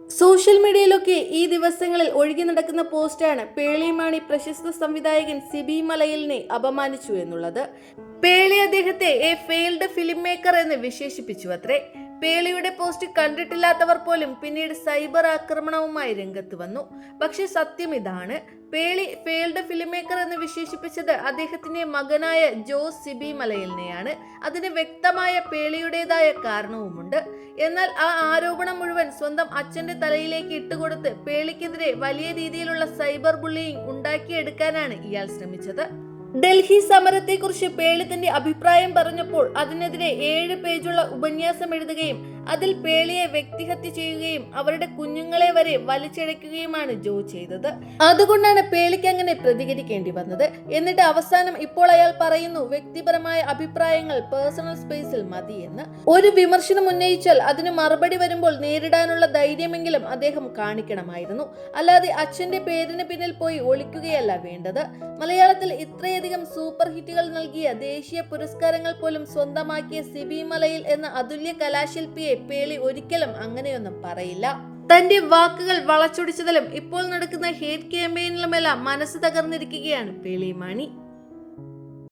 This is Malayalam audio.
സോഷ്യൽ മീഡിയയിലൊക്കെ ഈ ദിവസങ്ങളിൽ ഒഴുകി നടക്കുന്ന പോസ്റ്റാണ് പേളിമാണി പ്രശസ്ത സംവിധായകൻ സിബി മലയിലിനെ അപമാനിച്ചു എന്നുള്ളത്. പേളി അദ്ദേഹത്തെ എ ഫെയിൽഡ് ഫിലിം മേക്കർ എന്ന് വിശേഷിപ്പിച്ചു അത്രേ. പേളിയുടെ പോസ്റ്റ് കണ്ടിട്ടില്ലാത്തവർ പോലും പിന്നീട് സൈബർ ആക്രമണവുമായി രംഗത്ത് വന്നു. പക്ഷെ സത്യം ഇതാണ്, പേളി ഫെയിൽഡ് ഫിലിം മേക്കർ എന്ന് വിശേഷിപ്പിച്ചത് അദ്ദേഹത്തിന്റെ മകനായ ജോസ് സിബി മലയിലിനെയാണ്. അതിന് വ്യക്തമായ പേളിയുടേതായ കാരണവുമുണ്ട്. എന്നാൽ ആ ആരോപണം മുഴുവൻ സ്വന്തം അച്ഛന്റെ തലയിലേക്ക് ഇട്ടുകൊടുത്ത് പേളിക്കെതിരെ വലിയ രീതിയിലുള്ള സൈബർ ബുള്ളിയിങ് ഉണ്ടാക്കിയെടുക്കാനാണ് ഇയാൾ ശ്രമിച്ചത്. ഡൽഹി സമരത്തെക്കുറിച്ച് പേളി തന്റെ അഭിപ്രായം പറഞ്ഞപ്പോൾ അതിനെതിരെ 7 പേജുള്ള ഉപന്യാസം എഴുതുകയും അതിൽ പേളിയെ വ്യക്തിഹത്യ ചെയ്യുകയും അവരുടെ കുഞ്ഞുങ്ങളെ വരെ വലിച്ചിഴയ്ക്കുകയുമാണ് ജോ ചെയ്തത്. അതുകൊണ്ടാണ് പേളിക്ക് അങ്ങനെ പ്രതികരിക്കേണ്ടി വന്നത്. എന്നിട്ട് അവസാനം ഇപ്പോൾ അയാൾ പറയുന്നു വ്യക്തിപരമായ അഭിപ്രായങ്ങൾ പേഴ്സണൽ സ്പേസിൽ മതിയെന്ന്. ഒരു വിമർശനം ഉന്നയിച്ചാൽ അതിന് മറുപടി വരുമ്പോൾ നേരിടാനുള്ള ധൈര്യമെങ്കിലും അദ്ദേഹം കാണിക്കണമായിരുന്നു. അല്ലാതെ അച്ഛന്റെ പേരിന് പിന്നിൽ പോയി ഒളിക്കുകയല്ല വേണ്ടത്. മലയാളത്തിൽ ഇത്രയധികം സൂപ്പർ ഹിറ്റുകൾ നൽകിയ ദേശീയ പുരസ്കാരങ്ങൾ പോലും സ്വന്തമാക്കിയ സിബി മലയിൽ എന്ന അതുല്യ കലാശില്പിയെ പേളി ഒരിക്കലും അങ്ങനെയൊന്നും പറയില്ല. തന്റെ വാക്കുകൾ വളച്ചൊടിച്ചതിലും ഇപ്പോൾ നടക്കുന്ന ഹേറ്റ് ക്യാമ്പയിനിലുമെല്ലാം മനസ്സ് തകർന്നിരിക്കുകയാണ് പേളിമാണി.